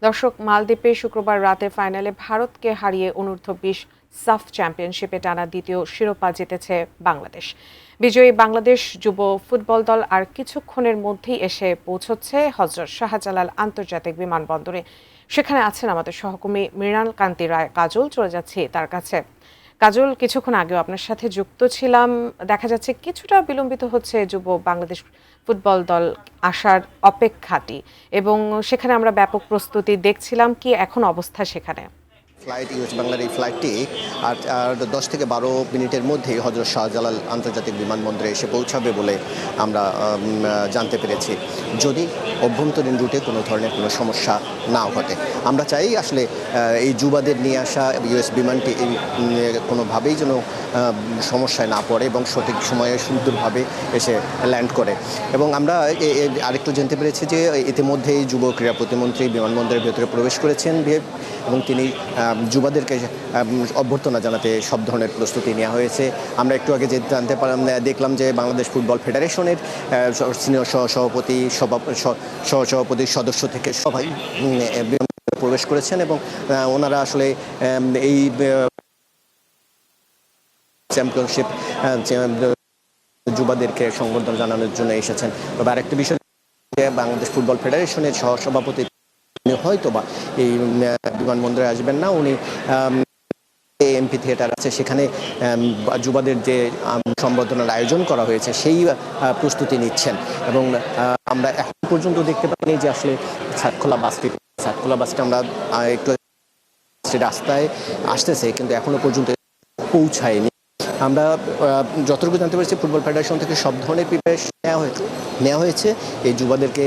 দর্শক, মালদ্বীপে শুক্রবার রাতে ফাইনালে ভারতকে হারিয়ে অনূর্ধ্ব-20 সাফ চ্যাম্পিয়নশিপে টানা দ্বিতীয় শিরোপা জিতেছে বাংলাদেশ। বিজয়ী বাংলাদেশ যুব ফুটবল দল আর কিছুক্ষণের মধ্যেই এসে পৌঁছচ্ছে হযরত শাহজালাল আন্তর্জাতিক বিমানবন্দরে। সেখানে আছেন আমাদের সহকর্মী মৃণাল কান্তি রায় কাজল। চলে যাচ্ছি তার কাছে। কাজল, কিছুক্ষণ আগেও আপনার সাথে যুক্ত ছিলাম। দেখা যাচ্ছে কিছুটা বিলম্বিত হচ্ছে যুব বাংলাদেশ ফুটবল দল আসার অপেক্ষাটি, এবং সেখানে আমরা ব্যাপক প্রস্তুতি দেখছিলাম। কি এখন অবস্থা সেখানে? ফ্লাইট ইউএস বাংলার এই ফ্লাইটটি আর 10 থেকে 12 মিনিটের মধ্যেই হযরত শাহজালাল আন্তর্জাতিক বিমানবন্দরে এসে পৌঁছাবে বলে আমরা জানতে পেরেছি, যদি অভ্যন্তরীণ রুটে কোনো ধরনের কোনো সমস্যা নাও ঘটে। আমরা চাই আসলে এই যুবাদের নিয়ে আসা ইউএস বিমানটি কোনোভাবেই যেন সমস্যায় না পড়ে এবং সঠিক সময়ে সুন্দরভাবে এসে ল্যান্ড করে। এবং আমরা আরেকটু জানতে পেরেছি যে ইতিমধ্যেই যুব ক্রীড়া প্রতিমন্ত্রী বিমানবন্দরের ভেতরে প্রবেশ করেছেন এবং তিনি যুবাদেরকে অভ্যর্থনা জানাতে সব ধরনের প্রস্তুতি নেওয়া হয়েছে। আমরা একটু আগে জানতে পারলাম, দেখলাম যে বাংলাদেশ ফুটবল ফেডারেশনের সিনিয়র সহসভাপতি সদস্য থেকে সবাই প্রবেশ করেছেন এবং ওনারা আসলে এই চ্যাম্পিয়নশিপ যুবাদেরকে সংবর্ধনা জানানোর জন্য এসেছেন। তবে আরেকটা বিষয়, বাংলাদেশ ফুটবল ফেডারেশনের সহসভাপতি হয়তো বা এই বিমানবন্দরে আসবেন না। উনি এমপি থিয়েটার আছে, সেখানে যুবাদের যে সংবর্ধনার আয়োজন করা হয়েছে সেই প্রস্তুতি নিচ্ছেন। এবং আমরা এখন পর্যন্ত দেখতে পাইনি যে আসলে ছাদখোলা বাসটা আমরা একটু রাস্তায় আসতেছে, কিন্তু এখনো পর্যন্ত পৌঁছায়নি। আমরা যতটুকু জানতে পারছি, ফুটবল ফেডারেশন থেকে সব ধরনের প্রিপারেশন নেওয়া হয়েছে এই যুবাদেরকে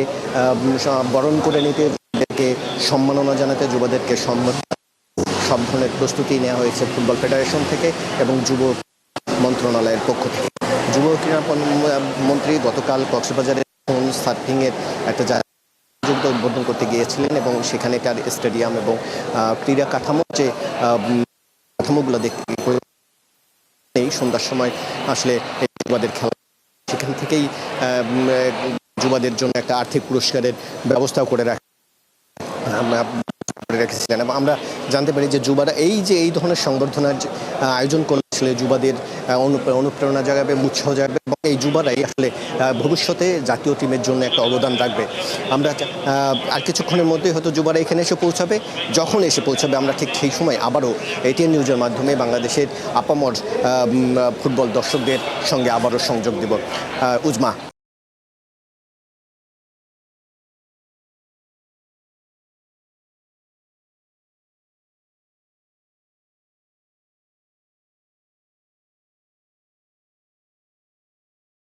বরণ করে নিতে, সম্মাননা জানাতে, যুবাদেরকে সব ধরনের প্রস্তুতি নেওয়া হয়েছে ফুটবল ফেডারেশন থেকে এবং যুব মন্ত্রণালয়ের পক্ষ থেকে। যুব ক্রীড়া মন্ত্রী গতকাল কক্সবাজারের সার্ফিংয়ের একটা জায়গা উদ্বোধন করতে গিয়েছিলেন এবং সেখানেকার স্টেডিয়াম এবং ক্রীড়া যে কাঠামোগুলো দেখতে এই সন্ধ্যার সময় আসলে যুবাদের খেলা, সেখান থেকেই যুবাদের জন্য একটা আর্থিক পুরস্কারের ব্যবস্থাও করে রেখেছিলেন। এবং আমরা জানতে পারি যে যুবারা এই ধরনের সংবর্ধনার আয়োজন করলে আসলে যুবাদের অনুপ্রেরণা জাগাবে, উৎসাহ জাগাবে এবং এই যুবারাই আসলে ভবিষ্যতে জাতীয় টিমের জন্য একটা অবদান রাখবে। আমরা আর কিছুক্ষণের মধ্যেই হয়তো যুবারা এখানে এসে পৌঁছাবে। যখন এসে পৌঁছাবে আমরা ঠিক সেই সময় আবারও এটিএন নিউজের মাধ্যমে বাংলাদেশের আপামর ফুটবল দর্শকদের সঙ্গে আবারও সংযোগ দেব। উজমা।